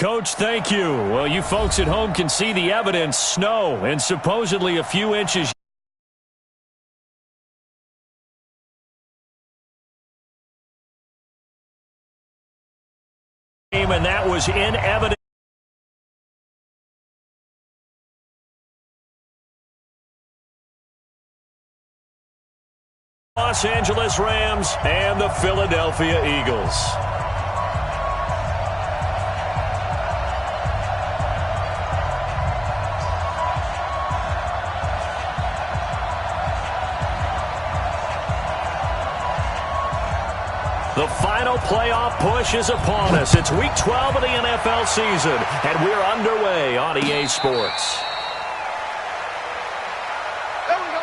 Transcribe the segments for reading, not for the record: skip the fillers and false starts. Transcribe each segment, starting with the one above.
Coach, thank you. Well, you folks at home can see the evidence. Snow and supposedly a few inches. And that was in evidence. Los Angeles Rams and the Philadelphia Eagles. The final playoff push is upon us. It's Week 12 of the NFL season, and we're underway on EA Sports. Here we go.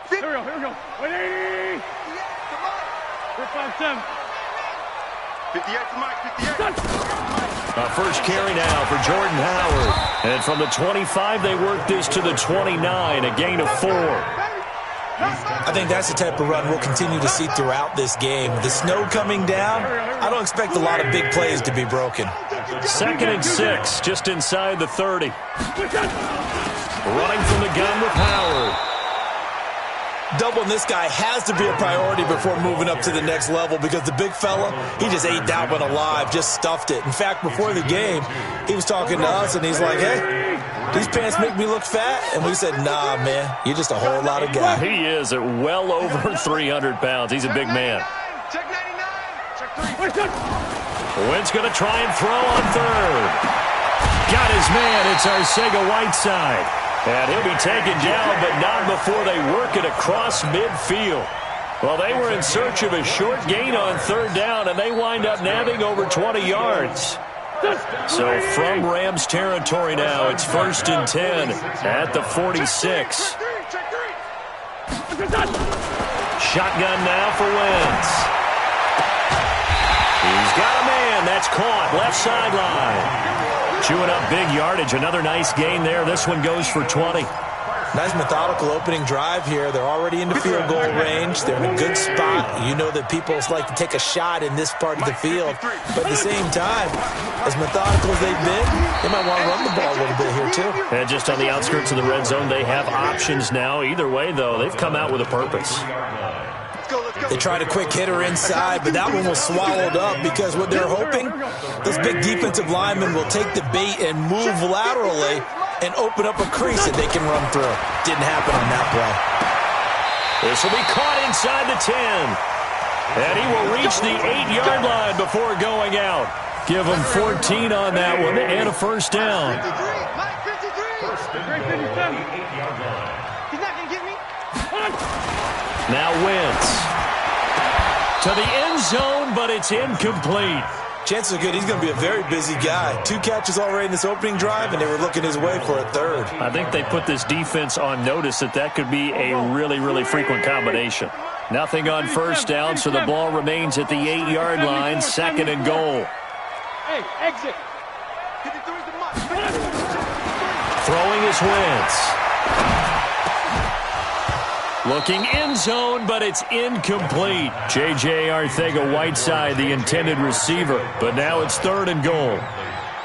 180. 457. 58 to Mike, 58. First carry now for Jordan Howard. And from the 25, they work this to the 29, a gain of 4. I think that's the type of run we'll continue to see throughout this game. With the snow coming down, I don't expect a lot of big plays to be broken. 2nd and 6, just inside the 30. Running from the gun with Howard. Doubling this guy has to be a priority before moving up to the next level because the big fella, he just ate that one alive, just stuffed it. In fact, before the game, he was talking to us, and he's like, hey, these pants make me look fat? And we said, nah, man, you're just a whole lot of guy. He is at well over 300 pounds. He's a big man. Check 99. Check 3. Wentz going to try and throw on 3rd. Got his man. It's Arcega-Whiteside. And he'll be taken down, but not before they work it across midfield. Well, they were in search of a short gain on 3rd down, and they wind up nabbing over 20 yards. So from Rams territory now, it's 1st and 10 at the 46. Shotgun now for Wentz. He's got a man. That's caught. Left sideline. Chewing up big yardage. Another nice gain there. This one goes for 20. Nice methodical opening drive here. They're already into field goal range. They're in a good spot. You know that people like to take a shot in this part of the field. But at the same time, as methodical as they've been, they might want to run the ball a little bit here too. And just on the outskirts of the red zone, they have options now. Either way, though, they've come out with a purpose. They tried a quick hitter inside, but that one was swallowed up because what they're hoping, this big defensive lineman will take the bait and move laterally and open up a crease that they can run through. Didn't happen on that play. This will be caught inside the 10. And he will reach the 8-yard line before going out. Give him 14 on that one and a first down. Now Wentz. To the end zone, but it's incomplete. Chances are good he's going to be a very busy guy. 2 catches already in this opening drive, and they were looking his way for a 3rd. I think they put this defense on notice that could be a really, really frequent combination. Nothing on first down, so the ball remains at the 8-yard line, 2nd and goal. Hey, exit. Throwing is Wentz. Looking end zone, but it's incomplete. J.J. Arcega-Whiteside, the intended receiver, but now it's 3rd and goal.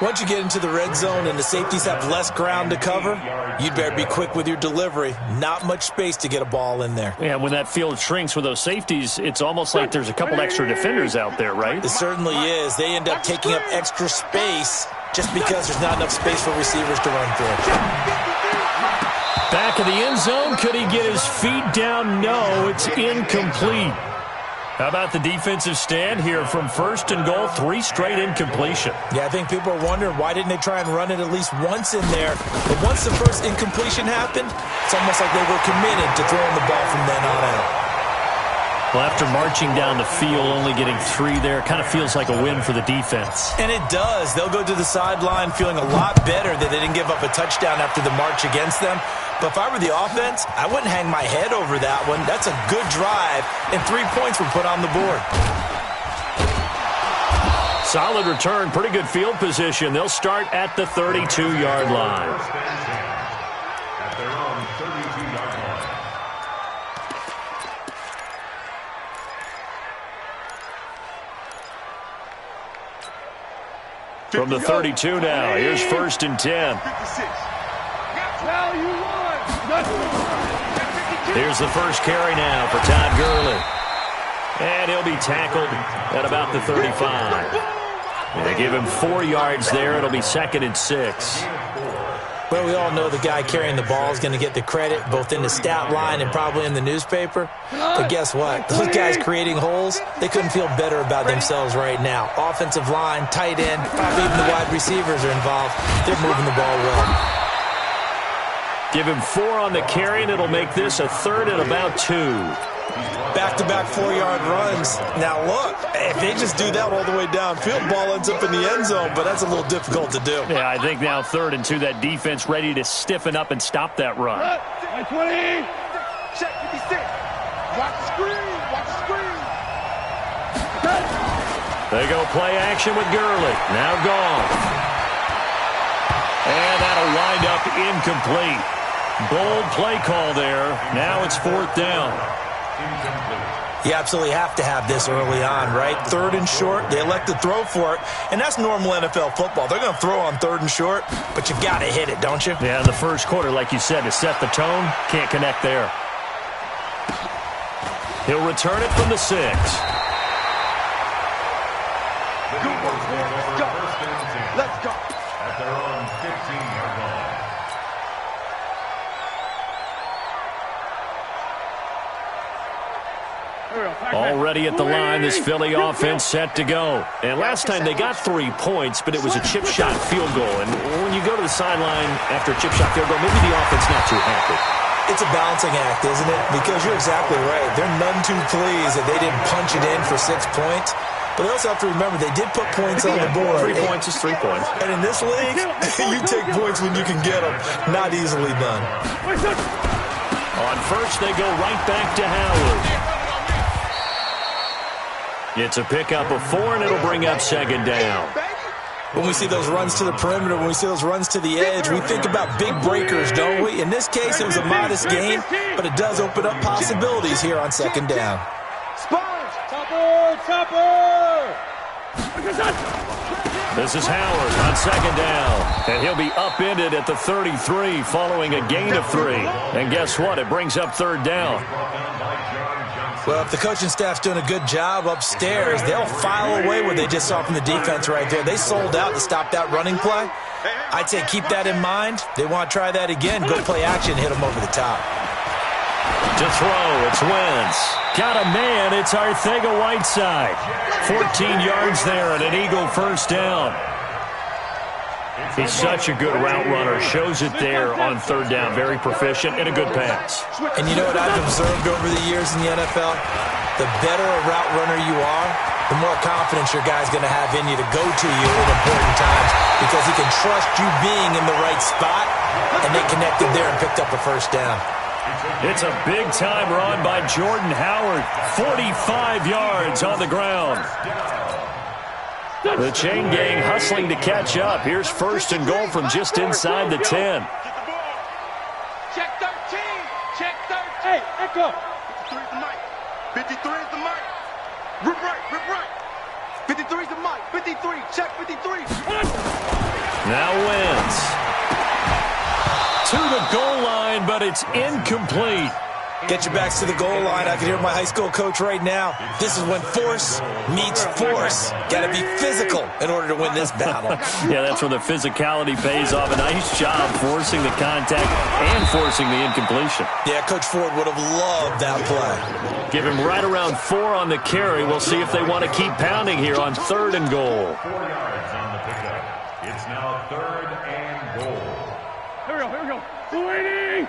Once you get into the red zone and the safeties have less ground to cover, you'd better be quick with your delivery. Not much space to get a ball in there. Yeah, when that field shrinks with those safeties, it's almost like there's a couple extra defenders out there, right? It certainly is. They end up taking up extra space just because there's not enough space for receivers to run through. Back of the end zone. Could he get his feet down? No, it's incomplete. How about the defensive stand here from 1st and goal? 3 straight incompletion. Yeah, I think people are wondering why didn't they try and run it at least once in there. But once the first incompletion happened, it's almost like they were committed to throwing the ball from then on out. Well, after marching down the field, only getting 3 there, kind of feels like a win for the defense. And it does. They'll go to the sideline feeling a lot better that they didn't give up a touchdown after the march against them. But if I were the offense, I wouldn't hang my head over that one. That's a good drive, and 3 points were put on the board. Solid return, pretty good field position. They'll start at the 32-yard line. From the 32 now, here's 1st and 10. Here's the first carry now for Todd Gurley. And he'll be tackled at about the 35. They give him 4 yards there. It'll be 2nd and 6. Well, we all know the guy carrying the ball is going to get the credit, both in the stat line and probably in the newspaper. But guess what? Those guys creating holes, they couldn't feel better about themselves right now. Offensive line, tight end, probably even the wide receivers are involved. They're moving the ball well. Give him 4 on the carry, and it'll make this a 3rd and about 2. Back-to-back 4-yard runs. Now, look, if they just do that all the way downfield, ball ends up in the end zone, but that's a little difficult to do. Yeah, I think now 3rd and 2, that defense ready to stiffen up and stop that run. 20. Check 56. Watch the screen. Watch the screen. They go play action with Gurley. Now gone. And that'll wind up incomplete. Bold play call there. Now it's 4th down. You absolutely have to have this early on, right? 3rd and short, they elect to throw for it, and that's normal NFL football. They're going to throw on 3rd and short, but you've got to hit it, don't you? Yeah, in the first quarter, like you said, to set the tone, can't connect there. He'll return it from the 6. Let's go. At their own 15-yard line. Already at the line, this Philly offense set to go. And last time they got 3 points, but it was a chip shot field goal. And when you go to the sideline after a chip shot field goal, maybe the offense not too happy. It's a balancing act, isn't it? Because you're exactly right. They're none too pleased that they didn't punch it in for 6 points. But they also have to remember they did put points on the board. 3 points is 3 points. And in this league, you take points when you can get them. Not easily done. On first, they go right back to Howard. It's a pickup of 4, and it'll bring up 2nd down. When we see those runs to the perimeter, when we see those runs to the edge, we think about big breakers, don't we? In this case, it was a modest gain, but it does open up possibilities here on 2nd down. Sponge. Topper. This is Howard on 2nd down, and he'll be upended at the 33 following a gain of 3. And guess what? It brings up 3rd down. Well, if the coaching staff's doing a good job upstairs, they'll file away what they just saw from the defense right there. They sold out to stop that running play. I'd say keep that in mind. They want to try that again. Go play action, hit them over the top. To throw, it's Wentz. Got a man, it's Arcega-Whiteside. 14 yards there and an Eagle 1st down. He's such a good route runner. Shows it there on 3rd down. Very proficient and a good pass. And you know what I've observed over the years in the NFL? The better a route runner you are, the more confidence your guy's going to have in you to go to you in important times because he can trust you being in the right spot, and they connected there and picked up a 1st down. It's a big-time run by Jordan Howard. 45 yards on the ground. The chain gang hustling to catch up. Here's 1st and goal from just inside the 10. Check 13. Check 13. Hey, echo. 53 is the mic. 53 is the mic. Rip right. 53 is the mic. 53. Check 53. Now Wentz. To the goal line, but it's incomplete. Get your backs to the goal line. I can hear my high school coach right now. This is when force meets force. Got to be physical in order to win this battle. Yeah, that's where the physicality pays off. A nice job forcing the contact and forcing the incompletion. Yeah, Coach Ford would have loved that play. Give him right around 4 on the carry. We'll see if they want to keep pounding here on 3rd and goal. 4 yards on the pickup. It's now 3rd and goal. Here we go. 280.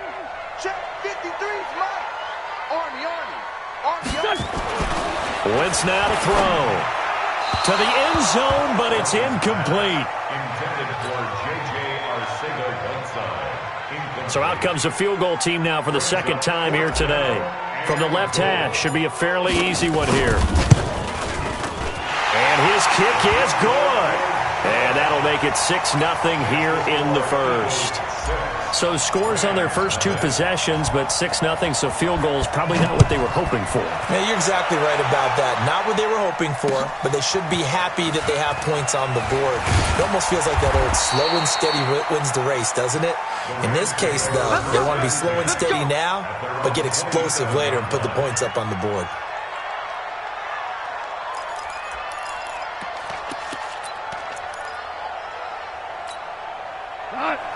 Check 53's mic. Army. Wentz now to throw. To the end zone, but it's incomplete. Intended for Arcega-Whiteside. So out comes the field goal team now for the second time here today. From the left hash, should be a fairly easy one here. And his kick is good. And that'll make it 6-0 here in the first. So scores on their first two possessions, but 6-0, so field goals probably not what they were hoping for. Yeah, you're exactly right about that. Not what they were hoping for, but they should be happy that they have points on the board. It almost feels like that old slow and steady wins the race, doesn't it? In this case, though, they want to be slow and steady now, but get explosive later and put the points up on the board.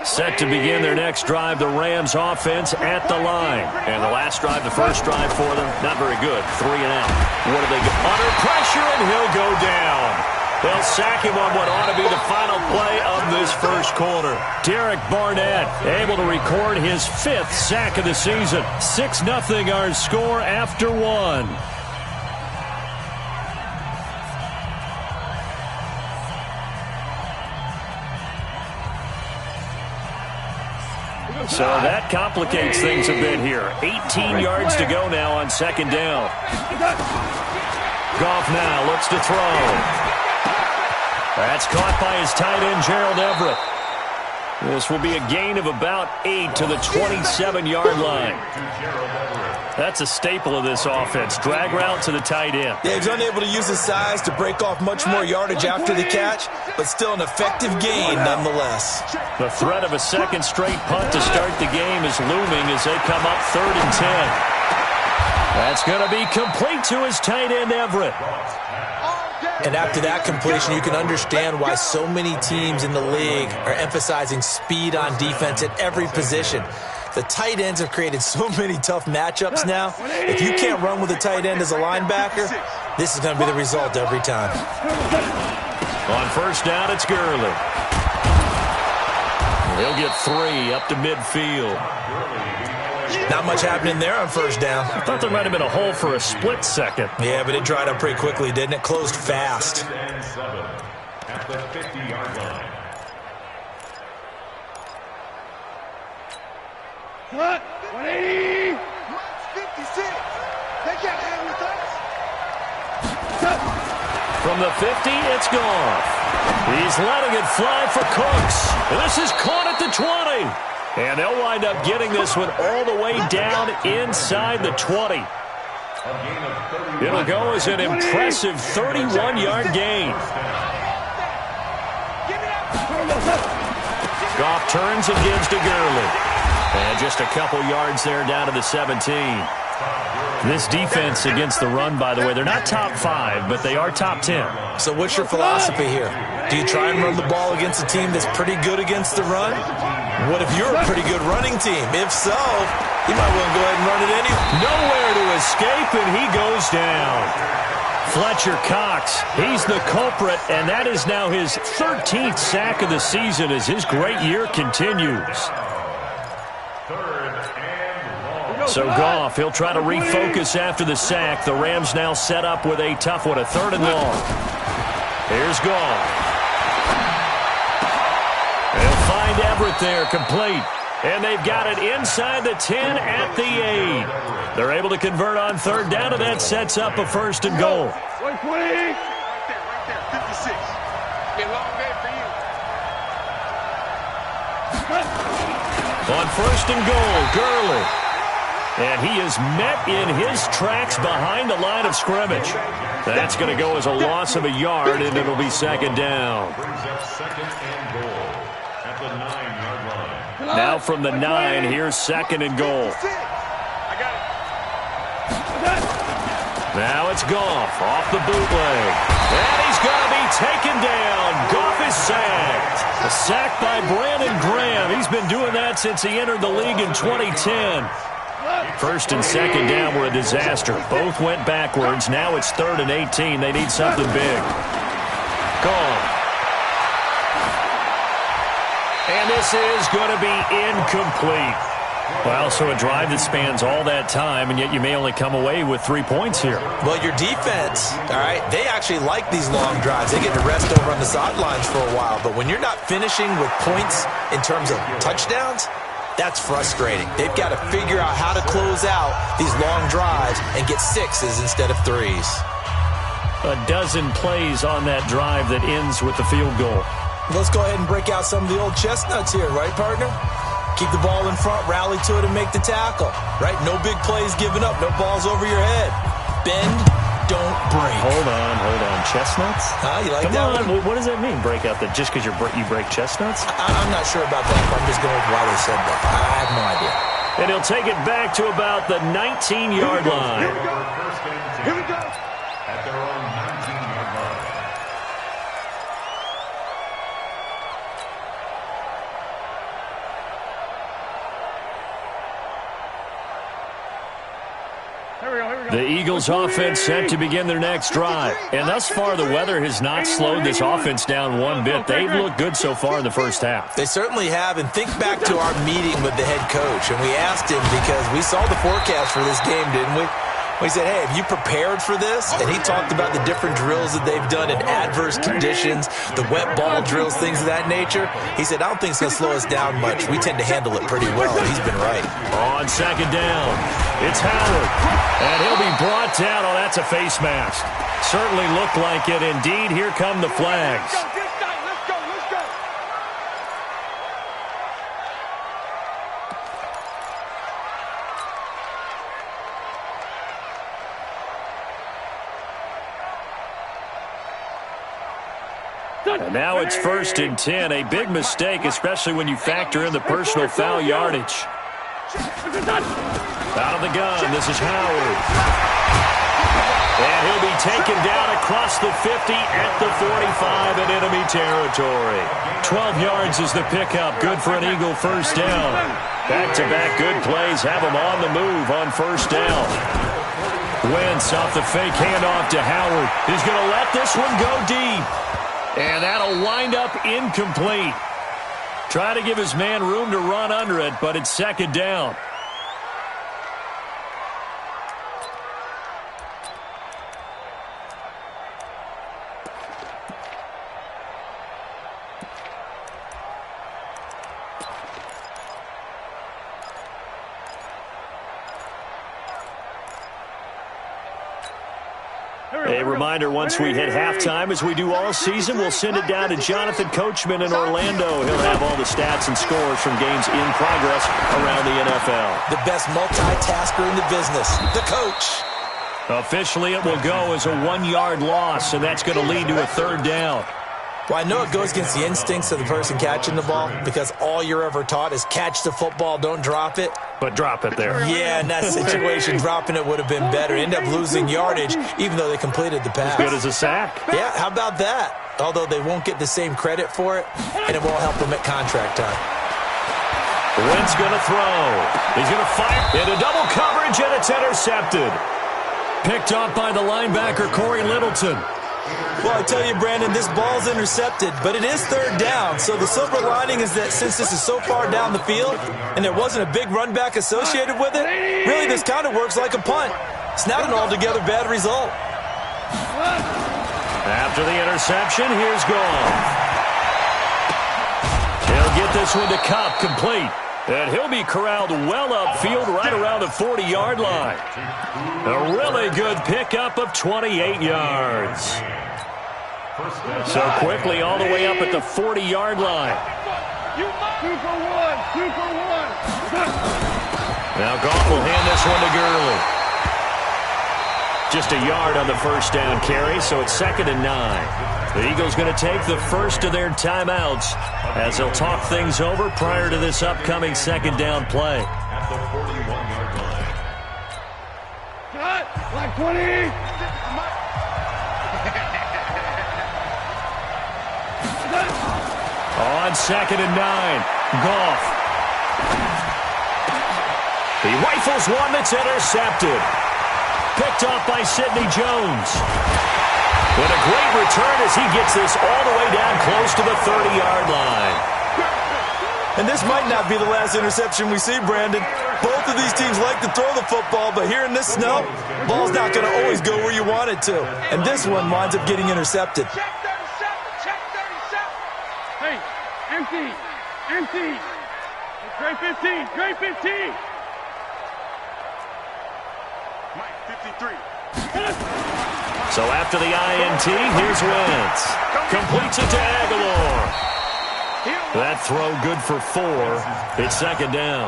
Set to begin their next drive, the Rams offense at the line. And the last drive, the first drive for them, not very good. 3 and out. What do they get? Under pressure, and he'll go down. They'll sack him on what ought to be the final play of this first quarter. Derek Barnett able to record his 5th sack of the season. 6-0 our score after 1. So that complicates things a bit here. 18 yards to go now on second down. Goff now looks to throw. That's caught by his tight end, Gerald Everett. This will be a gain of about 8 to the 27-yard line. That's a staple of this offense. Drag route to the tight end. Yeah, he's unable to use his size to break off much more yardage after the catch, but still an effective gain nonetheless. The threat of a second straight punt to start the game is looming as they come up 3rd and 10. That's going to be complete to his tight end, Everett. And after that completion, you can understand why so many teams in the league are emphasizing speed on defense at every position. The tight ends have created so many tough matchups now. If you can't run with a tight end as a linebacker, this is going to be the result every time. On first down, it's Gurley. He'll get 3 up to midfield. Not much happening there on first down. I thought there might have been a hole for a split second. Yeah, but it dried up pretty quickly, didn't it? Closed fast. At the 50-yard line. What? 180. 56. They can't hang with us. From the 50, it's Goff. He's letting it fly for Cooks. This is caught at the 20. And they'll wind up getting this one all the way down inside the 20. It'll go as an impressive 31-yard gain. Goff turns and gives to Gurley. And just a couple yards there down to the 17. This defense against the run, by the way, they're not top 5, but they are top 10. So what's your philosophy here? Do you try and run the ball against a team that's pretty good against the run? What if you're a pretty good running team? If so, you might want to go ahead and run it anyway. Nowhere to escape, and he goes down. Fletcher Cox, he's the culprit, and that is now his 13th sack of the season as his great year continues. So Goff, he'll try to refocus after the sack. The Rams now set up with a tough one, a 3rd and long. Here's Goff. They'll find Everett there, complete. And they've got it inside the 10 at the 8. They're able to convert on 3rd down, and that sets up a 1st and goal. Right there, 56. Be a long day for you. On 1st and goal, Gurley. And he is met in his tracks behind the line of scrimmage. That's going to go as a loss of a yard, and it'll be 2nd down. Brings up 2nd and goal at the 9-yard line. Now from the 9, here's 2nd and goal. Now it's Goff off the bootleg. And he's going to be taken down. Goff is sacked. A sack by Brandon Graham. He's been doing that since he entered the league in 2010. 1st and 2nd down were a disaster. Both went backwards. Now it's 3rd and 18. They need something big. Gone. And this is going to be incomplete. Well, so a drive that spans all that time, and yet you may only come away with 3 points here. Well, your defense, all right, they actually like these long drives. They get to rest over on the sidelines for a while. But when you're not finishing with points in terms of touchdowns, that's frustrating. They've got to figure out how to close out these long drives and get 6s instead of 3s. A dozen plays on that drive that ends with the field goal. Let's go ahead and break out some of the old chestnuts here, right, partner? Keep the ball in front, rally to it, and make the tackle, right? No big plays given up, no balls over your head. Bend, don't break. Hold on. Chestnuts? You like Come that on, one? what does that mean, break out that just because you break chestnuts? I'm not sure about that, but I'm just going with why they said that. I have no idea. And he'll take it back to about the 19-yard line. Here we go. At their own 19-yard line. The Eagles offense set to begin their next drive. And thus far, the weather has not slowed this offense down one bit. They've looked good so far in the first half. They certainly have. And think back to our meeting with the head coach. And we asked him because we saw the forecast for this game, didn't we? We said, hey, have you prepared for this? And he talked about the different drills that they've done in adverse conditions, the wet ball drills, things of that nature. He said, I don't think it's going to slow us down much. We tend to handle it pretty well. He's been right. On second down, it's Howard. And he'll be brought down. Oh, that's a face mask. Certainly looked like it. Indeed, here come the flags. Let's go. And now it's 1st and 10. A big mistake, especially when you factor in the personal foul yardage. Out of the gun, this is Howard. And he'll be taken down across the 50 at the 45 in enemy territory. 12 yards is the pickup. Good for an Eagle first down. Back-to-back good plays have him on the move on first down. Wentz off the fake handoff to Howard. He's going to let this one go deep. And that'll wind up incomplete. Try to give his man room to run under it, but it's second down. A reminder, once we hit halftime, as we do all season, we'll send it down to Jonathan Coachman in Orlando. He'll have all the stats and scores from games in progress around the NFL. The best multitasker in the business, the coach. Officially, it will go as a 1-yard loss, and that's going to lead to a third down. Well, I know it goes against the instincts of the person catching the ball because all you're ever taught is catch the football, don't drop it. But drop it there. Yeah, in that situation, dropping it would have been better. End up losing yardage, even though they completed the pass. As good as a sack. Yeah, how about that? Although they won't get the same credit for it, and it won't help them at contract time. Wentz going to throw. He's going to fire into double coverage, and it's intercepted. Picked up by the linebacker, Corey Littleton. Well, I tell you, Brandon, this ball's intercepted, but it is third down. So the silver lining is that since this is so far down the field and there wasn't a big run back associated with it, really this kind of works like a punt. It's not an altogether bad result. After the interception, here's Goff. He'll get this one to Kupp, complete. And he'll be corralled well upfield right around the 40-yard line. A really good pickup of 28 yards. So quickly all the way up at the 40-yard line. 2 for 1. 2 for 1. Now Goff will hand this one to Gurley. Just a yard on the first down carry, so it's 2nd and 9. The Eagles going to take the first of their timeouts as they'll talk things over prior to this upcoming second down play. At the 41-yard line. Cut. Like 20. On 2nd and 9, Goff. He rifles one that's intercepted. Picked off by Sidney Jones. But a great return as he gets this all the way down close to the 30-yard line. And this might not be the last interception we see, Brandon. Both of these teams like to throw the football, but here in this snow, ball's not going to always go where you want it to. And this one winds up getting intercepted. Check 37, check 37. Hey, empty, empty. Great 15, great 15. Mike, 53. So after the INT, here's Wentz. Completes it to Aguilar. That throw good for 4. It's second down.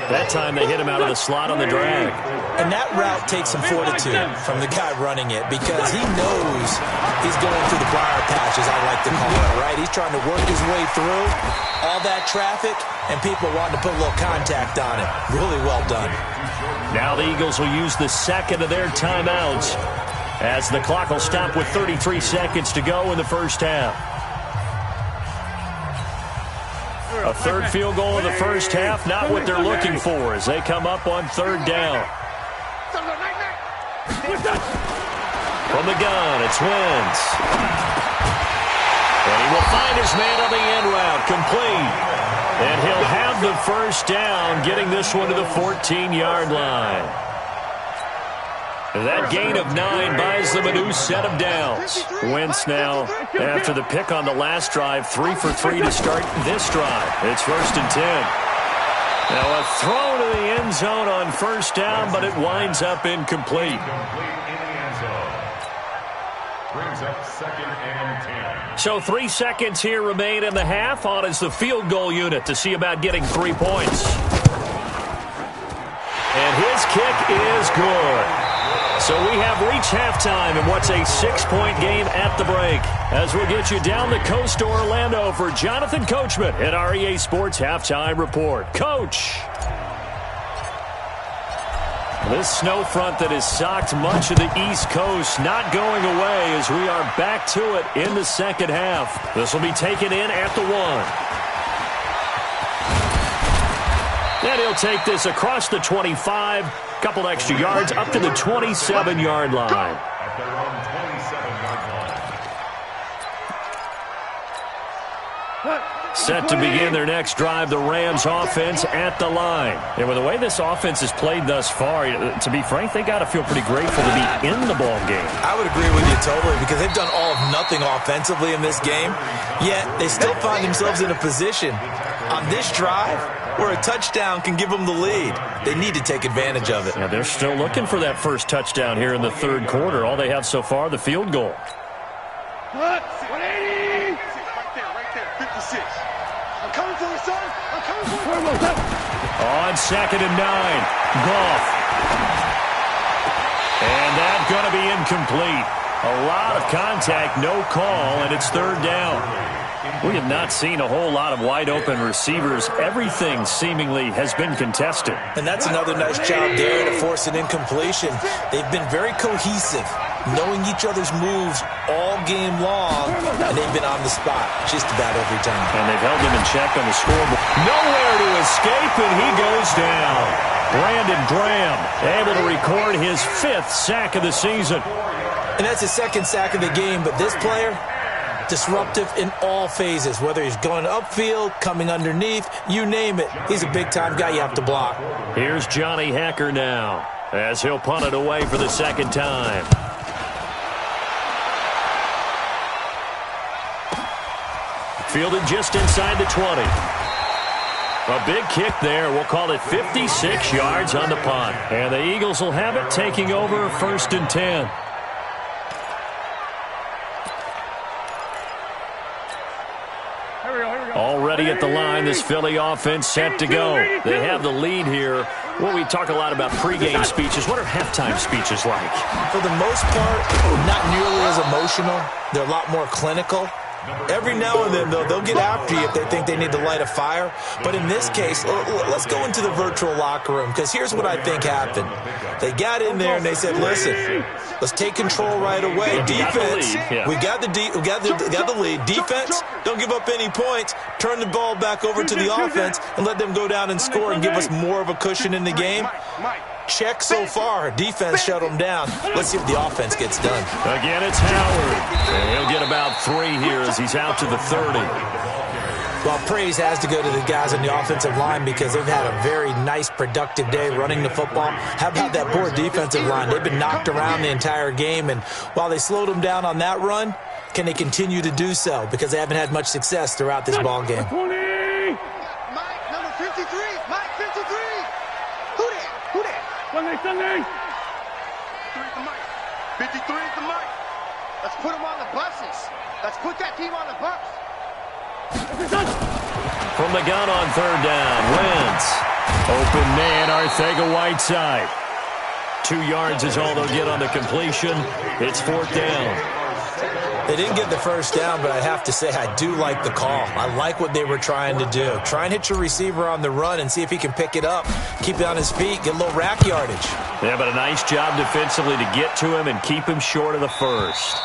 That time they hit him out of the slot on the drag. And that route takes some fortitude from the guy running it because he knows he's going through the briar patch, as I like to call it, right? He's trying to work his way through all that traffic, and people wanting to put a little contact on it. Really well done. Now the Eagles will use the second of their timeouts as the clock will stop with 33 seconds to go in the first half. A third field goal in the first half, not what they're looking for as they come up on third down. From the gun, it's Wentz. And he will find his man on the end route, complete. And he'll have the first down, getting this one to the 14-yard line. That gain of 9 buys them a new set of downs. Wentz now, after the pick on the last drive, 3 for 3 to start this drive. It's first and 10. Now a throw to the end zone on first down, but it winds up incomplete. Brings up second and 10. So 3 seconds here remain in the half. On is the field goal unit to see about getting 3 points. And his kick is good. So we have reached halftime in what's a 6-point game at the break. As we'll get you down the coast to Orlando for Jonathan Coachman at our EA Sports Halftime Report. Coach! This snow front that has socked much of the East Coast not going away as we are back to it in the second half. This will be taken in at the 1. And he'll take this across the 25. Couple extra yards up to the 27-yard line. At their own 27-yard line. Set to begin their next drive, the Rams offense at the line. And with the way this offense has played thus far, to be frank, they got to feel pretty grateful to be in the ball game. I would agree with you totally because they've done all of nothing offensively in this game, yet they still find themselves in a position on this drive where a touchdown can give them the lead. They need to take advantage of it. Yeah, they're still looking for that first touchdown here in the third quarter. All they have so far, the field goal. 180! Right there, 56. I'm coming for you, son. I'm coming for you. On second and 9, Goff. And that's going to be incomplete. A lot of contact, no call, and it's third down. We have not seen a whole lot of wide-open receivers. Everything seemingly has been contested. And that's another nice job there to force an incompletion. They've been very cohesive, knowing each other's moves all game long, and they've been on the spot just about every time. And they've held him in check on the scoreboard. Nowhere to escape, and he goes down. Brandon Graham able to record his 5th sack of the season. And that's his 2nd sack of the game, but this player, disruptive in all phases, whether he's going upfield, coming underneath, you name it. He's a big-time guy you have to block. Here's Johnny Hacker now as he'll punt it away for the second time. Fielded just inside the 20. A big kick there. We'll call it 56 yards on the punt. And the Eagles will have it, taking over first and 10. Already at the line, this Philly offense set to go. They have the lead here. Well, we talk a lot about pregame speeches. What are halftime speeches like? For the most part, not nearly as emotional. They're a lot more clinical. Every now and then, though, they'll get after you if they think they need to light a fire. But in this case, let's go into the virtual locker room, because here's what I think happened. They got in there and they said, listen, let's take control right away. Defense, we got the lead. Defense, don't give up any points. Turn the ball back over to the offense and let them go down and score and give us more of a cushion in the game. Check so far. Defense shut them down. Let's see if the offense gets done. Again, it's Howard. And he'll get about 3 here as he's out to the 30. Well, praise has to go to the guys on the offensive line because they've had a very nice, productive day running the football. How about that poor defensive line? They've been knocked around the entire game, and while they slowed them down on that run, can they continue to do so? Because they haven't had much success throughout this ball game. Mike, number 53. Mike, 53. Who that? Who that? Sunday. 53 is the Mike. 53 is the Mike. Let's put him on the buses. Let's put that team on the bus. From the gun on third down, Wentz. Open man, Arcega-Whiteside. 2 yards is all they'll get on the completion. It's fourth down. They didn't get the first down, but I have to say I do like the call. I like what they were trying to do. Try and hit your receiver on the run and see if he can pick it up, keep it on his feet, get a little rack yardage. Yeah, but a nice job defensively to get to him and keep him short of the first.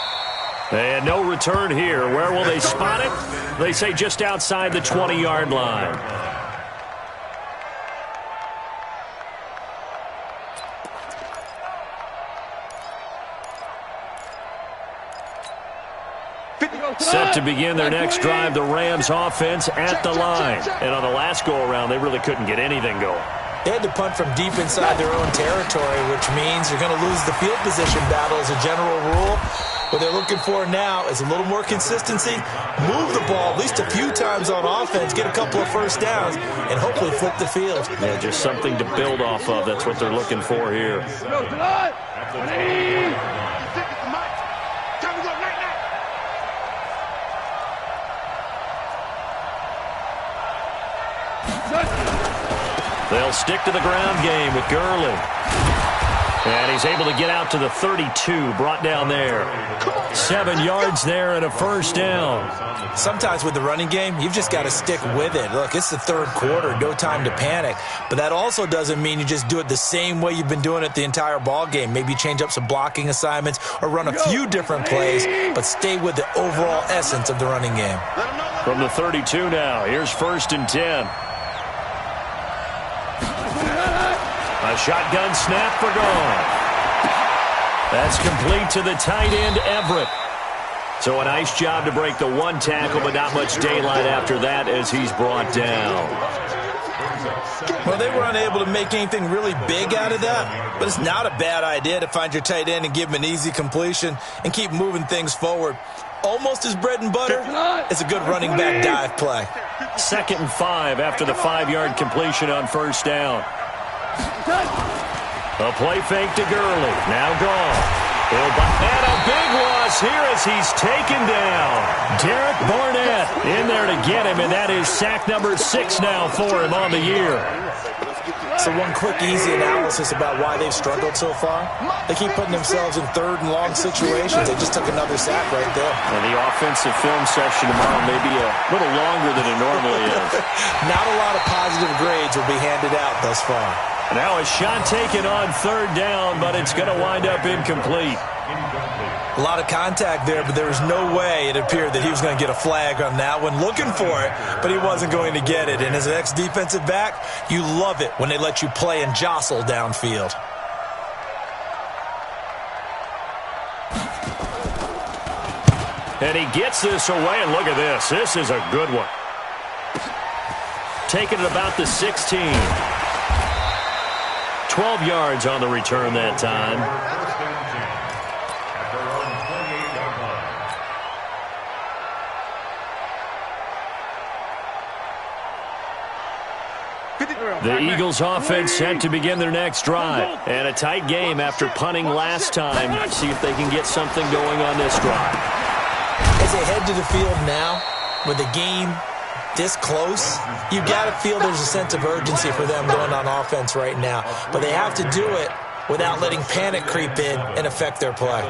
And no return here. Where will they spot it? They say just outside the 20-yard line. Set to begin their next drive, the Rams offense at the line. And on the last go-around, they really couldn't get anything going. They had to punt from deep inside their own territory, which means you're going to lose the field position battle as a general rule. What they're looking for now is a little more consistency, move the ball at least a few times on offense, get a couple of first downs, and hopefully flip the field. Yeah, just something to build off of. That's what they're looking for here. They'll stick to the ground game with Gurley. And he's able to get out to the 32, brought down there. 7 yards there and a first down. Sometimes with the running game, you've just got to stick with it. Look, it's the third quarter, no time to panic. But that also doesn't mean you just do it the same way you've been doing it the entire ball game. Maybe change up some blocking assignments or run a few different plays, but stay with the overall essence of the running game. From the 32 now, here's 1st and 10. A shotgun snap for Goff. That's complete to the tight end, Everett. So a nice job to break the 1 tackle, but not much daylight after that as he's brought down. Well, they were unable to make anything really big out of that, but it's not a bad idea to find your tight end and give him an easy completion and keep moving things forward. Almost his bread and butter is a good running back dive play. 2nd and 5 after the 5-yard completion on first down. A play fake to Gurley. Now Goff. And a big loss here as he's taken down. Derek Barnett in there to get him, and that is sack number 6 now for him on the year. So one quick, easy analysis about why they've struggled so far. They keep putting themselves in 3rd and long situations. They just took another sack right there. And the offensive film session tomorrow may be a little longer than it normally is. Not a lot of positive grades will be handed out thus far. Now a shot taken on 3rd down, but it's going to wind up incomplete. A lot of contact there, but there was no way it appeared that he was going to get a flag on that one. Looking for it, but he wasn't going to get it. And as an ex-defensive back, you love it when they let you play and jostle downfield. And he gets this away, and look at this. This is a good one. Taking it about the 16. 12 yards on the return that time. The Eagles offense set to begin their next drive. And a tight game after punting last time. See if they can get something going on this drive. As they head to the field now, with the game this close, you got to feel there's a sense of urgency for them going on offense right now. But they have to do it without letting panic creep in and affect their play.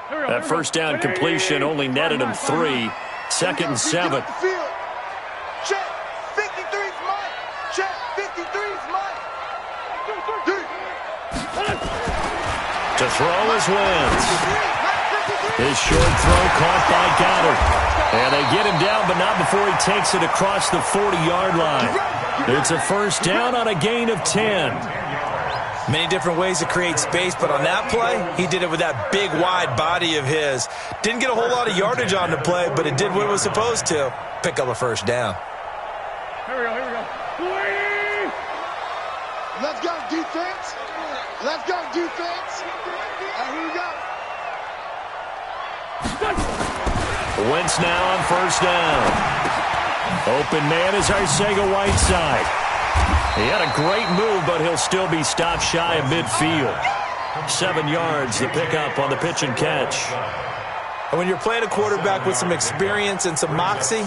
That first down completion only netted him 3. 2nd and 7. Check. 53's Mike. Check. 53's Mike. To throw is Wentz. His short throw caught by Goddard. And they get him down, but not before he takes it across the 40-yard line. It's a first down on a gain of 10. Many different ways to create space, but on that play, he did it with that big, wide body of his. Didn't get a whole lot of yardage on the play, but it did what it was supposed to. Pick up a first down. Here we go, here we go. Let's go, defense. Let's go, defense. And here we go. Wentz now on first down. Open man is Arcega-Whiteside. He had a great move, but he'll still be stopped shy of midfield. 7 yards, the pickup on the pitch and catch. And when you're playing a quarterback with some experience and some moxie,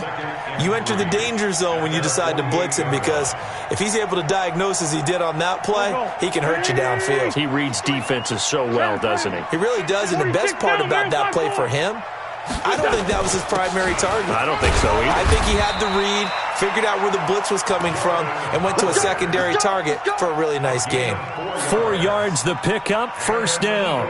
you enter the danger zone when you decide to blitz him, because if he's able to diagnose as he did on that play, he can hurt you downfield. He reads defenses so well, doesn't he? He really does, and the best part about that play for him, I don't think that was his primary target. I don't think so either. I think he had the read, figured out where the blitz was coming from, and went to a secondary target for a really nice game. 4 yards, the pickup, first down.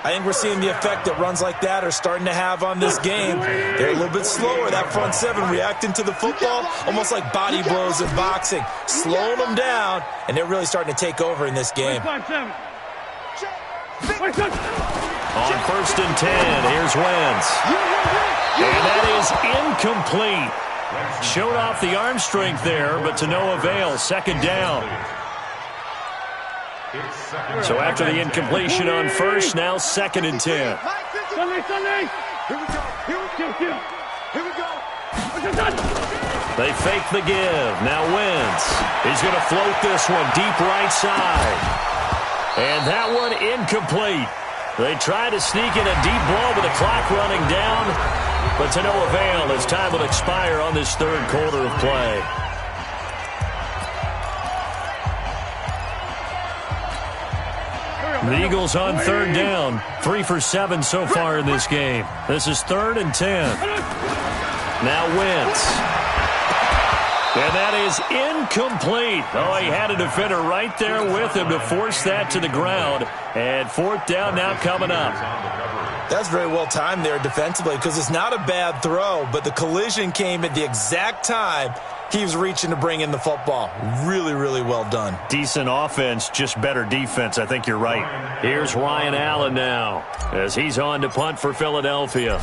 I think we're seeing the effect that runs like that are starting to have on this game. They're a little bit slower, that front seven reacting to the football, almost like body blows in boxing, slowing them down, and they're really starting to take over in this game. On first and 10, here's Wentz. And that is incomplete. Showed off the arm strength there, but to no avail. Second down. So after the incompletion on first, now second and 10. Sunday. Here we go. Here we go. They fake the give. Now Wentz. He's going to float this one deep right side. And that one incomplete. They try to sneak in a deep ball with the clock running down, but to no avail as time will expire on this third quarter of play. The Eagles on third down. 3 for 7 so far in this game. This is 3rd and 10. Now Wentz. And that is incomplete. Oh, he had a defender right there with him to force that to the ground. And 4th down now coming up. That's very well timed there defensively, because it's not a bad throw, but the collision came at the exact time he was reaching to bring in the football. Really, really well done. Decent offense, just better defense. I think you're right. Here's Ryan Allen now as he's on to punt for Philadelphia.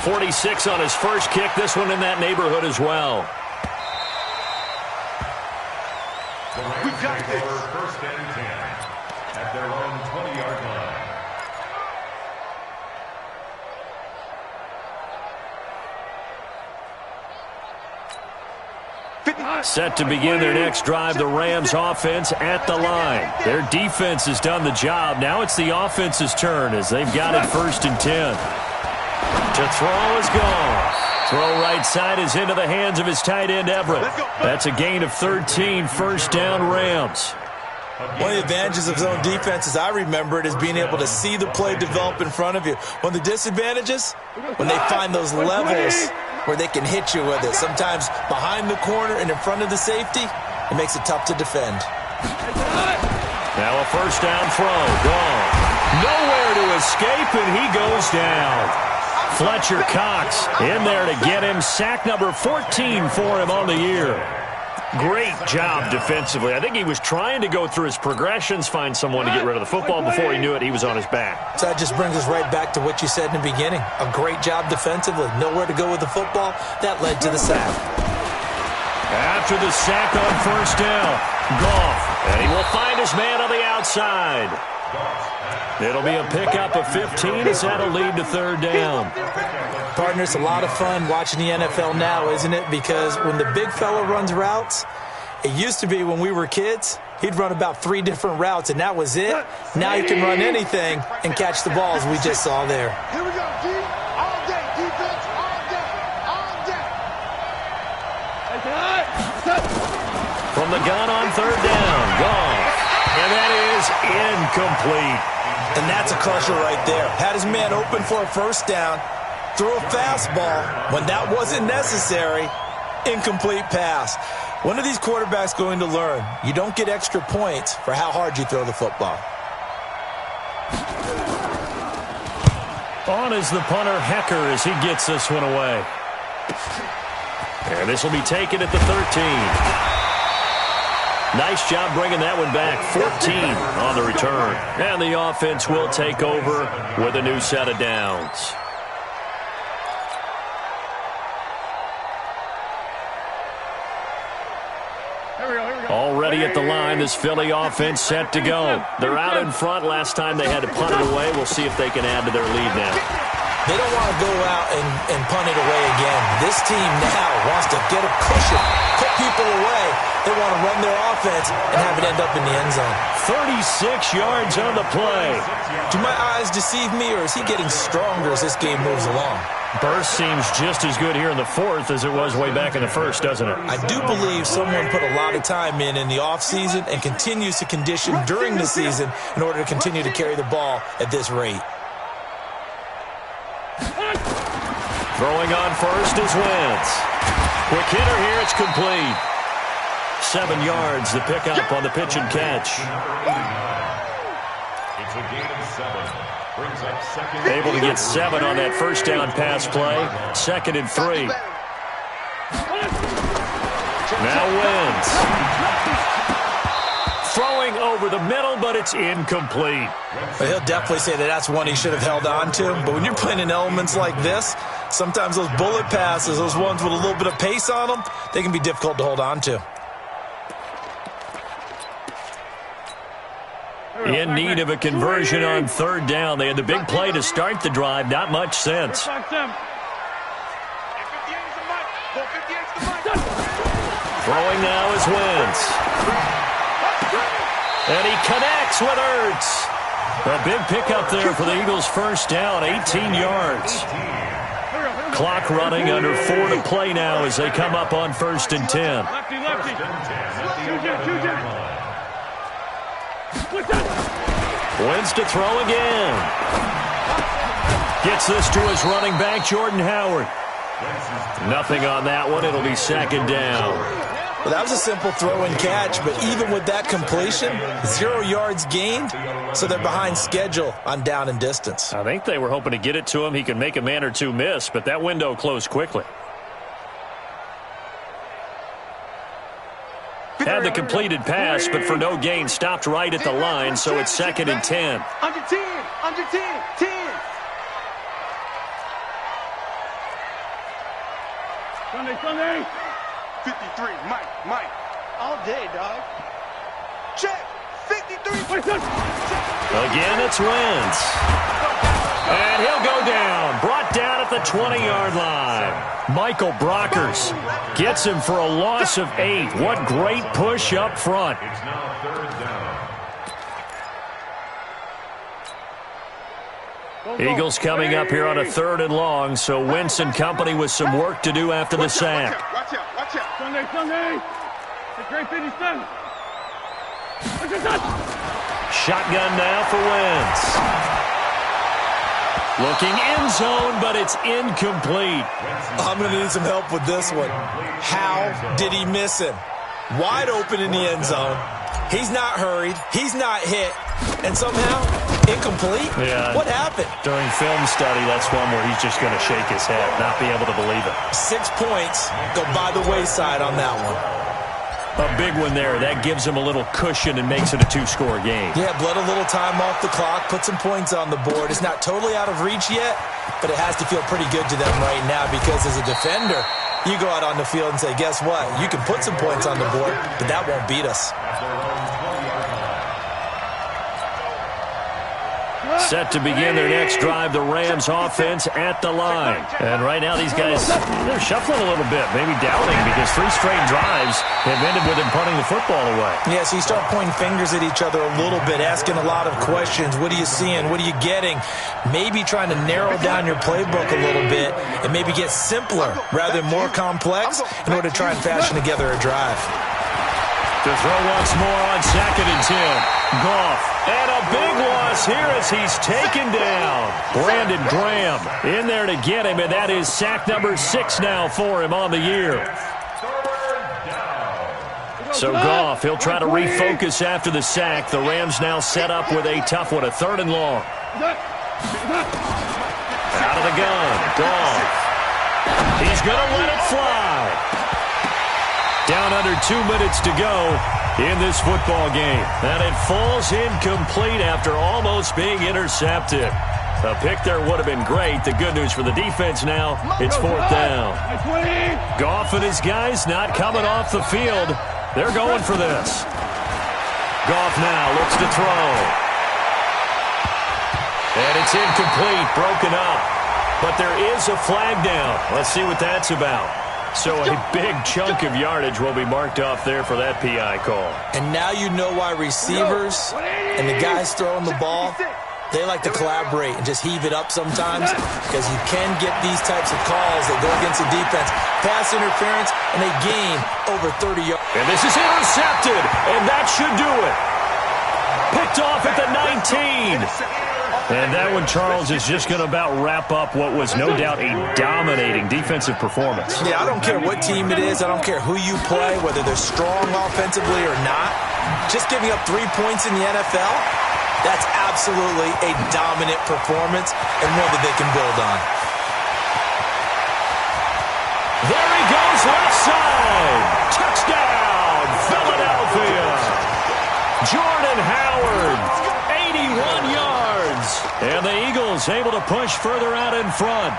46 on his first kick. This one in that neighborhood as well. We got this. First and 10 at their own 20-yard line. Set to begin their next drive, the Rams offense at the line. Their defense has done the job. Now it's the offense's turn as they've got it 1st and 10. To throw is gone. Throw right side is into the hands of his tight end, Everett. That's a gain of 13, first down Rams. One of the advantages of zone defense, as I remember it, is being able to see the play develop in front of you. One of the disadvantages, when they find those levels where they can hit you with it. Sometimes behind the corner and in front of the safety, it makes it tough to defend. Now a first down throw, gone. Nowhere to escape, and he goes down. Fletcher Cox in there to get him. Sack number 14 for him on the year. Great job defensively. I think he was trying to go through his progressions, find someone to get rid of the football. Before he knew it, he was on his back. So that just brings us right back to what you said in the beginning. A great job defensively. Nowhere to go with the football. That led to the sack. After the sack on first down, Goff. And he will find his man on the outside. It'll be a pickup of 15 as that'll lead to 3rd down. Partner, it's a lot of fun watching the NFL now, isn't it? Because when the big fella runs routes, it used to be when we were kids, he'd run about 3 different routes, and that was it. Now he can run anything and catch the balls we just saw there. Here we go, D. All day, defense, all day, all day. From the gun on 3rd down, Goff. And that is incomplete. And that's a crusher right there. Had his man open for a first down, threw a fastball when that wasn't necessary, incomplete pass. When are these quarterbacks going to learn? You don't get extra points for how hard you throw the football. On is the punter, Hecker, as he gets this one away. And this will be taken at the 13. Nice job bringing that one back. 14 on the return. And the offense will take over with a new set of downs. Already at the line, this Philly offense set to go. They're out in front. Last time they had to punt it away. We'll see if they can add to their lead now. They don't want to go out and punt it away again. This team now wants to get a cushion, put people away. They want to run their offense and have it end up in the end zone. 36 yards on the play. Do my eyes deceive me, or is he getting stronger as this game moves along? Burst seems just as good here in the fourth as it was way back in the first, doesn't it? I do believe someone put a lot of time in the offseason and continues to condition during the season in order to continue to carry the ball at this rate. Throwing on first is Wentz. Quick hitter here, it's complete. 7 yards, the pickup on the pitch and catch. It's a gain of 7. Brings up second. Able to get 7 on that first down pass play. 2nd and 3. Now Wentz. Throwing over the middle, but it's incomplete. But he'll definitely say that that's one he should have held on to. But when you're playing in elements like this, sometimes those bullet passes, those ones with a little bit of pace on them, they can be difficult to hold on to. In need of a conversion on 3rd down. They had the big play to start the drive. Not much sense. Throwing now is Wentz. And he connects with Ertz. A big pickup there for the Eagles' first down, 18 yards. Clock running, under 4 to play now as they come up on 1st and 10. Wentz to throw again. Gets this to his running back, Jordan Howard. Nothing on that one. It'll be 2nd down. Well, that was a simple throw and catch, but even with that completion, 0 yards gained, so they're behind schedule on down and distance. I think they were hoping to get it to him. He could make a man or two miss, but that window closed quickly. Had the completed pass, but for no gain, stopped right at the line, so it's 2nd and 10. Under 10, under 10, 10. Sunday. 53, Mike. All day, dog. Check. 53. Again, it's Wentz. And he'll go down. Brought down at the 20-yard line. Michael Brockers gets him for a loss of 8. What great push up front. It's now 3rd down. Eagles coming up here on a 3rd and long, so Wentz and company with some work to do after the sack. Watch out. Sunday. The great 57. Shotgun now for Wentz. Looking end zone, but it's incomplete. I'm going to need some help with this one. How did he miss him? Wide open in the end zone. He's not hurried. He's not hit. And somehow, incomplete? Yeah. What happened? During film study, that's one where he's just going to shake his head, not be able to believe it. 6 points go by the wayside on that one. A big one there. That gives him a little cushion and makes it a 2-score game. Yeah, bled a little time off the clock, put some points on the board. It's not totally out of reach yet, but it has to feel pretty good to them right now because as a defender, you go out on the field and say, guess what? You can put some points on the board, but that won't beat us. Set to begin their next drive, the Rams offense at the line. And right now these guys, they're shuffling a little bit, maybe doubting because 3 straight drives have ended with them punting the football away. Yeah, so you start pointing fingers at each other a little bit, asking a lot of questions. What are you seeing? What are you getting? Maybe trying to narrow down your playbook a little bit and maybe get simpler rather than more complex in order to try and fashion together a drive. To throw once more on 2nd and 10. Goff. And a big loss here as he's taken down. Brandon Graham in there to get him, and that is sack number 6 now for him on the year. So Goff, he'll try to refocus after the sack. The Rams now set up with a tough one, a 3rd and long. Out of the gun. Goff. He's going to let it fly. Down under 2 minutes to go. in this football game. And it falls incomplete after almost being intercepted. A pick there would have been great. The good news for the defense now, it's 4th down. Goff and his guys not coming off the field. They're going for this. Goff now looks to throw. And it's incomplete, broken up. But there is a flag down. Let's see what that's about. So a big chunk of yardage will be marked off there for that PI call. And now you know why receivers and the guys throwing the ball, they like to collaborate and just heave it up sometimes, because you can get these types of calls that go against the defense. Pass interference, and they gain over 30 yards. And this is intercepted, and that should do it. Picked off at the 19. And that one, Charles, is just going to about wrap up what was no doubt a dominating defensive performance. Yeah, I don't care what team it is. I don't care who you play, whether they're strong offensively or not. Just giving up 3 points in the NFL, that's absolutely a dominant performance and one that they can build on. There he goes, left side. Touchdown, Philadelphia. Jordan Howard, 81 yards. And the Eagles able to push further out in front.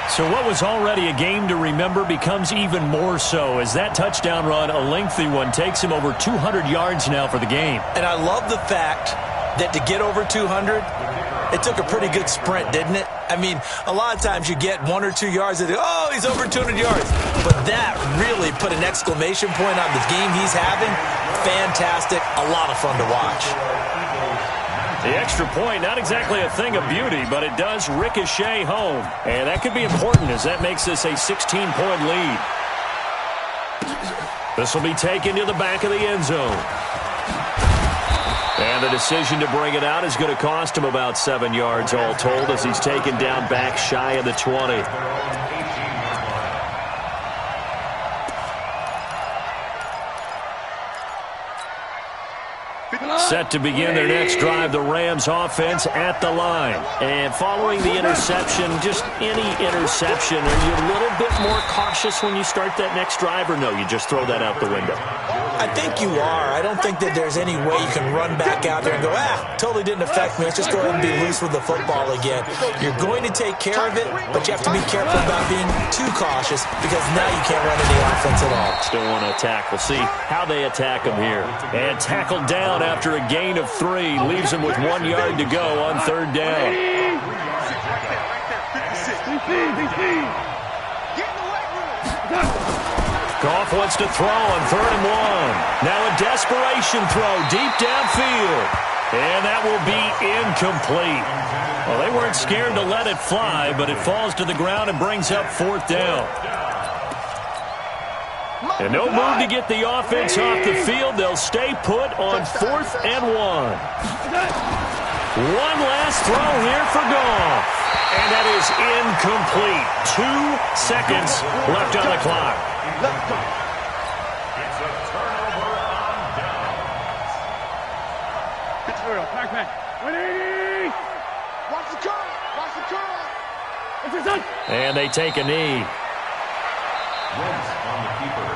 So what was already a game to remember becomes even more so as that touchdown run, a lengthy one, takes him over 200 yards now for the game. And I love the fact that to get over 200, it took a pretty good sprint, didn't it? I mean, a lot of times you get 1 or 2 yards and oh, he's over 200 yards. But that really put an exclamation point on the game he's having. Fantastic. A lot of fun to watch. The extra point, not exactly a thing of beauty, but it does ricochet home. And that could be important as that makes this a 16-point lead. This will be taken to the back of the end zone. And the decision to bring it out is going to cost him about 7 yards all told as he's taken down back shy of the 20. Set to begin their next drive, the Rams offense at the line. And following the interception, just any interception, are you a little bit more cautious when you start that next drive, or no, you just throw that out the window? I think you are. I don't think that there's any way you can run back out there and go, totally didn't affect me. Let's just go ahead and be loose with the football again. You're going to take care of it, but you have to be careful about being too cautious because now you can't run any offense at all. Still want to attack. We'll see how they attack him here. And tackled down after a gain of 3. Leaves him with 1 yard to go on 3rd down. Goff wants to throw on 3rd and 1. Now a desperation throw deep downfield. And that will be incomplete. Well, they weren't scared to let it fly, but it falls to the ground and brings up 4th down. And no move to get the offense off the field. They'll stay put on 4th and 1. One last throw here for Goff. And that is incomplete. 2 seconds left on the clock. It's a turnover on downs. Pack. 180. Watch the curl. Watch the curl. And they take a knee. On the keeper.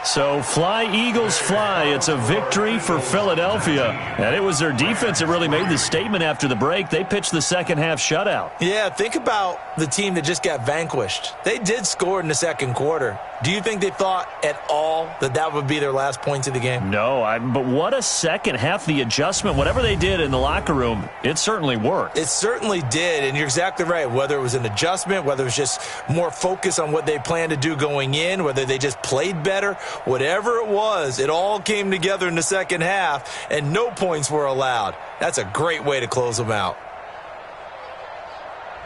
So fly, Eagles, fly. It's a victory for Philadelphia. And it was their defense that really made the statement after the break. They pitched the second half shutout. Yeah, think about the team that just got vanquished. They did score in the second quarter. Do you think they thought at all that that would be their last points of the game? No, but what a second half. The adjustment, whatever they did in the locker room, it certainly worked. It certainly did, and you're exactly right. Whether it was an adjustment, whether it was just more focus on what they planned to do going in, whether they just played better, whatever it was, it all came together in the second half, and no points were allowed. That's a great way to close them out.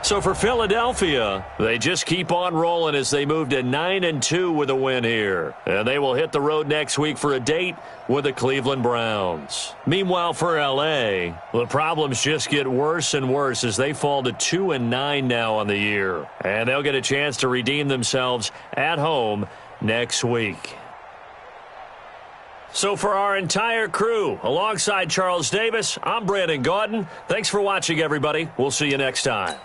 So for Philadelphia, they just keep on rolling as they move to 9-2 with a win here. And they will hit the road next week for a date with the Cleveland Browns. Meanwhile, for L.A., the problems just get worse and worse as they fall to 2-9 now on the year. And they'll get a chance to redeem themselves at home next week. So for our entire crew, alongside Charles Davis, I'm Brandon Gaudin. Thanks for watching, everybody. We'll see you next time.